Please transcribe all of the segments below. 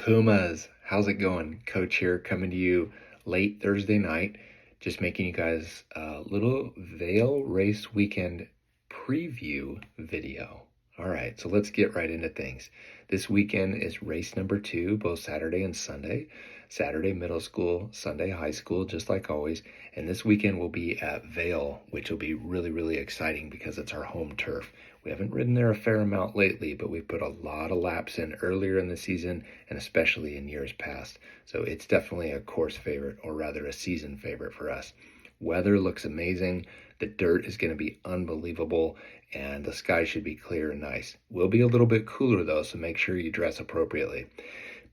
Pumas, how's it going? Coach here coming to you late Thursday night, just making you guys a little Vail race weekend preview video. All right, so let's get right into things. This weekend is race number 2, both Saturday and Sunday. Saturday middle school, Sunday high school, just like always. And this weekend will be at Vail, which will be really, really exciting because it's our home turf. We haven't ridden there a fair amount lately, but we've put a lot of laps in earlier in the season and especially in years past. So it's definitely a course favorite, or rather a season favorite for us. Weather looks amazing. The dirt is going to be unbelievable, and the sky should be clear and nice. Will be a little bit cooler though, so make sure you dress appropriately.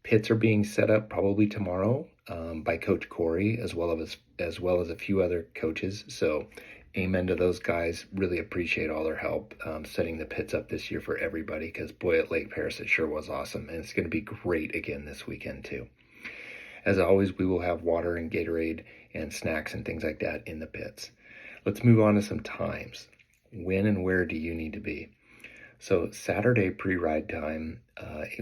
Pits are being set up probably tomorrow by Coach Corey, as well as a few other coaches. So amen to those guys. Really appreciate all their help setting the pits up this year for everybody, because boy, at Lake Paris it sure was awesome, and it's going to be great again this weekend too. As always, we will have water and Gatorade and snacks and things like that in the pits. Let's move on to some times. When and where do you need to be? So Saturday pre-ride time,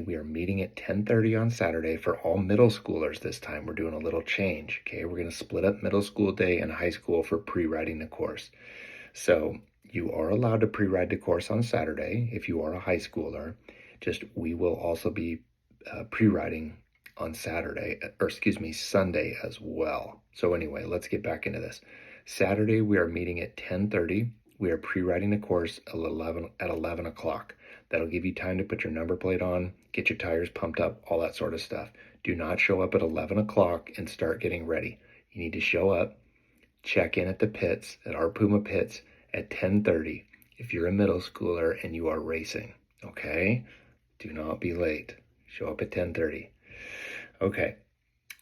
we are meeting at 10:30 on Saturday for all middle schoolers this time. We're doing a little change, okay? We're going to split up middle school day and high school for pre-riding the course. So you are allowed to pre-ride the course on Saturday if you are a high schooler. Just we will also be pre-riding on Sunday as well. So anyway, let's get back into this. Saturday, we are meeting at 10:30. We are pre-riding the course at 11 o'clock. That'll give you time to put your number plate on, get your tires pumped up, all that sort of stuff. Do not show up at 11 o'clock and start getting ready. You need to show up, check in at the pits, at our Puma pits at 10:30 if you're a middle schooler and you are racing, okay? Do not be late. Show up at 10:30. Okay,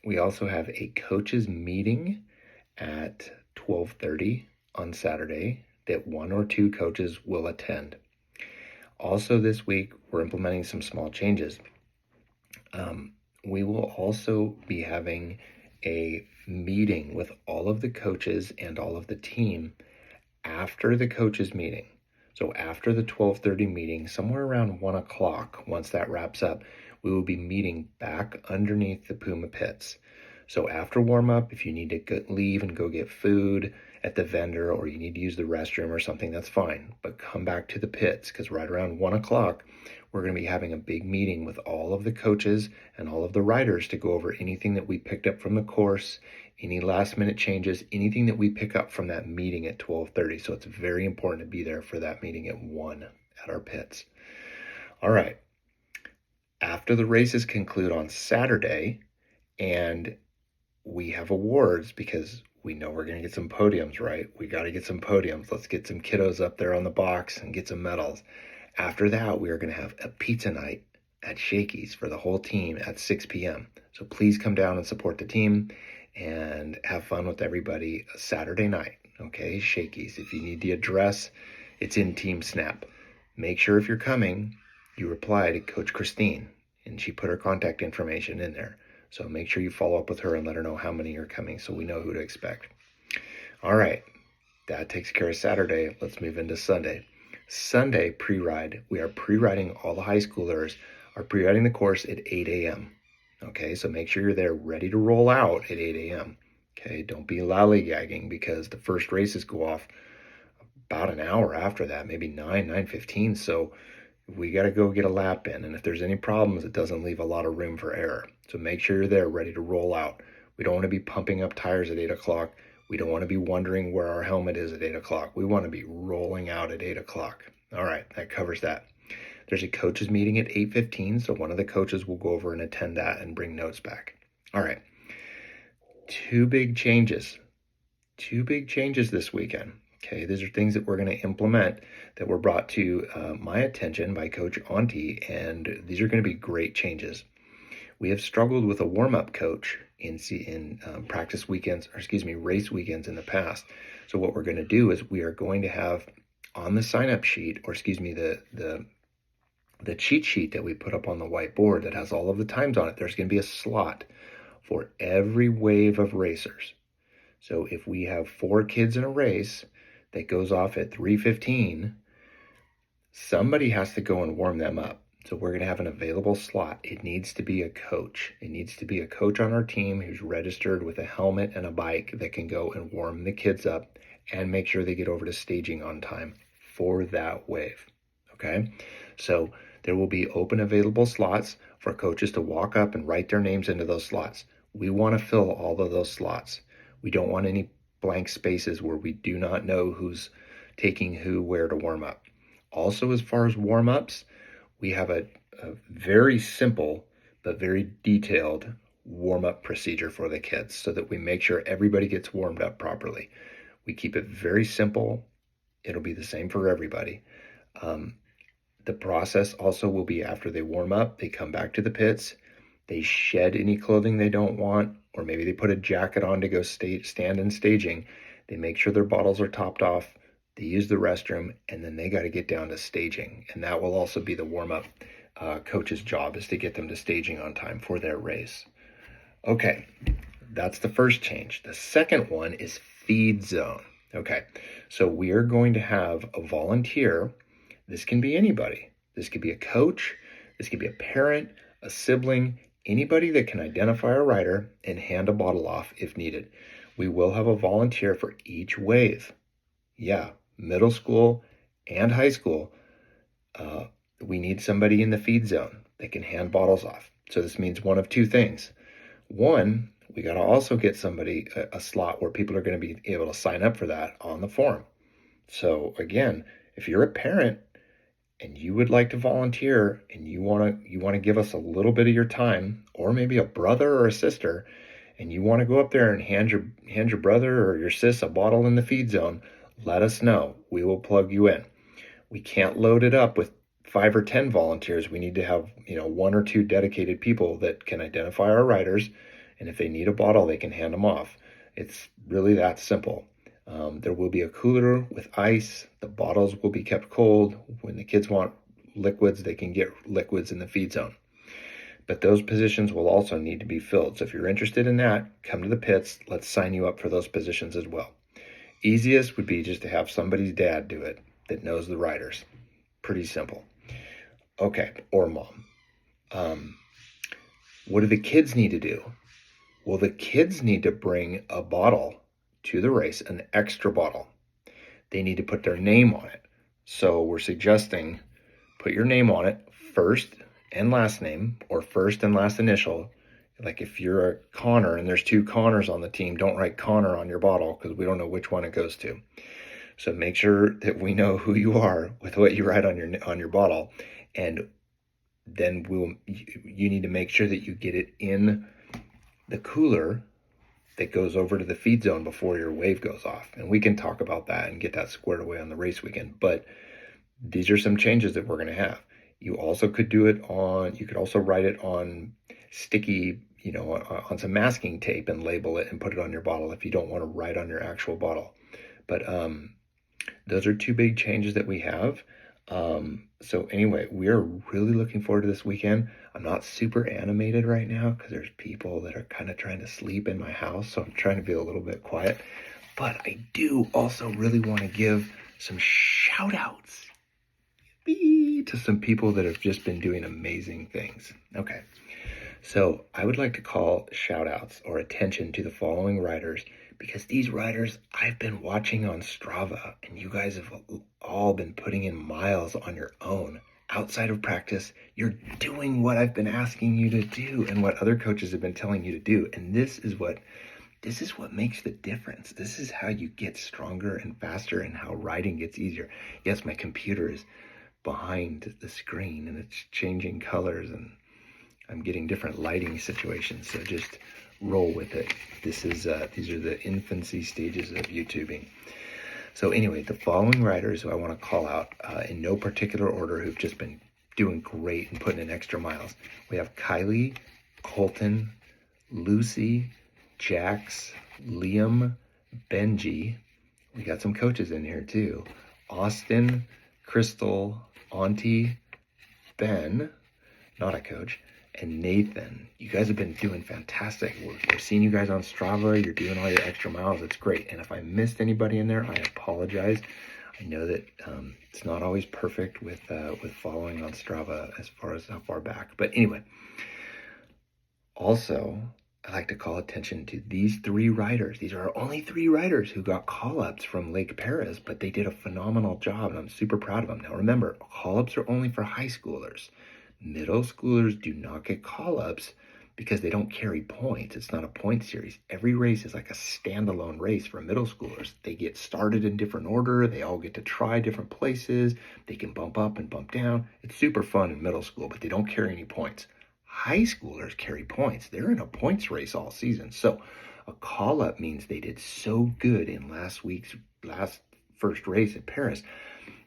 we also have a coaches meeting at 12:30 on Saturday that 1 or 2 coaches will attend. Also this week, we're implementing some small changes. We will also be having a meeting with all of the coaches and all of the team after the coaches meeting. So after the 12:30 meeting, somewhere around 1 o'clock, once that wraps up, we will be meeting back underneath the Puma pits. So after warm up, if you need to leave and go get food at the vendor, or you need to use the restroom or something, that's fine. But come back to the pits, because right around 1 o'clock, we're going to be having a big meeting with all of the coaches and all of the riders to go over anything that we picked up from the course, any last minute changes, anything that we pick up from that meeting at 12:30. So it's very important to be there for that meeting at 1 at our pits. All right. After the races conclude on Saturday, and we have awards, because we know we're going to get some podiums, right? We got to get some podiums. Let's get some kiddos up there on the box and get some medals. After that, we are going to have a pizza night at Shakey's for the whole team at 6 p.m. So please come down and support the team and have fun with everybody Saturday night, okay? Shakey's. If you need the address, it's in Team Snap. Make sure if you're coming, you reply to Coach Christine, and she put her contact information in there. So make sure you follow up with her and let her know how many are coming so we know who to expect. All right, that takes care of Saturday. Let's move into Sunday. Sunday pre-ride, we are pre-riding, all the high schoolers are pre-riding the course at 8 a.m. Okay, so make sure you're there ready to roll out at 8 a.m. Okay, don't be lollygagging, because the first races go off about an hour after that, maybe 9:15. So we got to go get a lap in, and if there's any problems, it doesn't leave a lot of room for error. So make sure you're there ready to roll out. We don't want to be pumping up tires at 8 o'clock. We don't want to be wondering where our helmet is at 8 o'clock. We want to be rolling out at 8 o'clock. All right, that covers that. There's a coaches meeting at 8:15, so one of the coaches will go over and attend that and bring notes back. All right, two big changes this weekend. Okay, these are things that we're going to implement that were brought to my attention by Coach Auntie, and these are going to be great changes. We have struggled with a warm-up coach in race weekends in the past. So what we're going to do is we are going to have on the sign-up sheet, or the cheat sheet that we put up on the whiteboard that has all of the times on it, there's going to be a slot for every wave of racers. So if we have 4 kids in a race that goes off at 3:15, somebody has to go and warm them up. So we're going to have an available slot. It needs to be a coach. It needs to be a coach on our team who's registered with a helmet and a bike that can go and warm the kids up and make sure they get over to staging on time for that wave. Okay? So there will be open available slots for coaches to walk up and write their names into those slots. We want to fill all of those slots. We don't want any blank spaces where we do not know who's taking who where to warm up. Also, as far as warm-ups, we have a very simple but very detailed warm-up procedure for the kids so that we make sure everybody gets warmed up properly. We keep it very simple. It'll be the same for everybody. The process also will be after they warm up, they come back to the pits, they shed any clothing they don't want, or maybe they put a jacket on to go stand in staging. They make sure their bottles are topped off, they use the restroom, and then they got to get down to staging. And that will also be the warm-up coach's job, is to get them to staging on time for their race. Okay, that's the first change. The second one is feed zone. Okay, so we are going to have a volunteer. This can be anybody. This could be a coach. This could be a parent, a sibling, anybody that can identify a rider and hand a bottle off if needed. We will have a volunteer for each wave. Yeah, middle school and high school, we need somebody in the feed zone that can hand bottles off. So this means one of two things. One, we got to also get somebody a slot where people are going to be able to sign up for that on the form. So again, if you're a parent and you would like to volunteer and you want to give us a little bit of your time, or maybe a brother or a sister, and you want to go up there and hand your brother or your sis a bottle in the feed zone, let us know. We will plug you in. We can't load it up with 5 or 10 volunteers. We need to have 1 or 2 dedicated people that can identify our riders, and if they need a bottle, they can hand them off. It's really that simple. There will be a cooler with ice. The bottles will be kept cold. When the kids want liquids, they can get liquids in the feed zone. But those positions will also need to be filled. So if you're interested in that, come to the pits. Let's sign you up for those positions as well. Easiest would be just to have somebody's dad do it that knows the riders. Pretty simple. Okay, or mom. What do the kids need to do? Well, the kids need to bring a bottle to the race, an extra bottle. They need to put their name on it. So we're suggesting put your name on it, first and last name, or first and last initial. Like if you're a Connor and there's 2 Connors on the team, don't write Connor on your bottle because we don't know which one it goes to. So make sure that we know who you are with what you write on your bottle, and then you need to make sure that you get it in the cooler that goes over to the feed zone before your wave goes off. And we can talk about that and get that squared away on the race weekend. But these are some changes that we're going to have. You also could do it you could also write it on sticky, on some masking tape and label it and put it on your bottle if you don't want to write on your actual bottle. But those are 2 big changes that we have. So anyway, we are really looking forward to this weekend. I'm not super animated right now because there's people that are kind of trying to sleep in my house, so I'm trying to be a little bit quiet. But I do also really want to give some shout outs to some people that have just been doing amazing things. Okay, so I would like to call shout outs or attention to the following riders, because these riders I've been watching on Strava, and you guys have all been putting in miles on your own. Outside of practice, you're doing what I've been asking you to do and what other coaches have been telling you to do. And this is what makes the difference. This is how you get stronger and faster and how riding gets easier. Yes, my computer is behind the screen and it's changing colors and I'm getting different lighting situations. So just roll with it. These are the infancy stages of YouTubing. So anyway, the following riders who I want to call out in no particular order who've just been doing great and putting in extra miles. We have Kylie, Colton, Lucy, Jax, Liam, Benji. We got some coaches in here too. Austin, Crystal, Auntie, Ben, not a coach, and Nathan. You guys have been doing fantastic. We're seeing you guys on Strava. You're doing all your extra miles. It's great. And if I missed anybody in there, I apologize. I know that it's not always perfect with following on Strava as far as how far back. But anyway, also, I like to call attention to these 3 riders. These are only 3 riders who got call-ups from Lake Perez, but they did a phenomenal job, and I'm super proud of them. Now remember, call-ups are only for high schoolers. Middle schoolers do not get call-ups because they don't carry points. It's not a point series. Every race is like a standalone race for middle schoolers. They get started in different order. They all get to try different places. They can bump up and bump down. It's super fun in middle school, but they don't carry any points. High schoolers carry points. They're in a points race all season. So a call-up means they did so good in last first race at Paris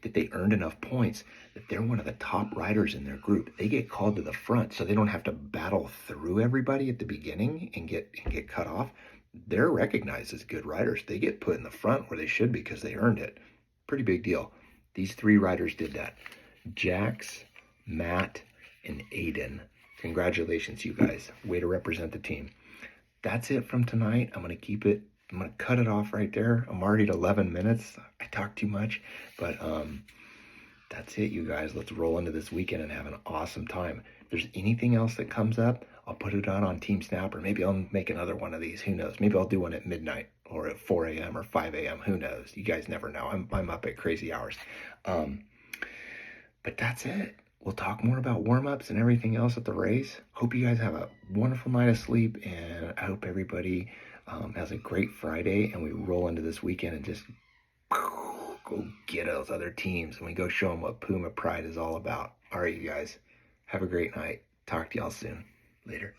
that they earned enough points that they're one of the top riders in their group. They get called to the front so they don't have to battle through everybody at the beginning and get cut off. They're recognized as good riders. They get put in the front where they should because they earned it. Pretty big deal. These 3 riders did that. Jax, Matt, and Aiden. Congratulations, you guys. Way to represent the team. That's it from tonight. I'm going to cut it off right there. I'm already at 11 minutes. I talk too much, but that's it, you guys. Let's roll into this weekend and have an awesome time. If there's anything else that comes up, I'll put it on Team Snap, or maybe I'll make another one of these. Who knows? Maybe I'll do one at midnight or at 4 a.m. or 5 a.m. Who knows? You guys never know. I'm up at crazy hours. But that's it. We'll talk more about warm-ups and everything else at the race. Hope you guys have a wonderful night of sleep, and I hope everybody has a great Friday, and we roll into this weekend and just go get those other teams, and we go show them what Puma Pride is all about. All right, you guys. Have a great night. Talk to y'all soon. Later.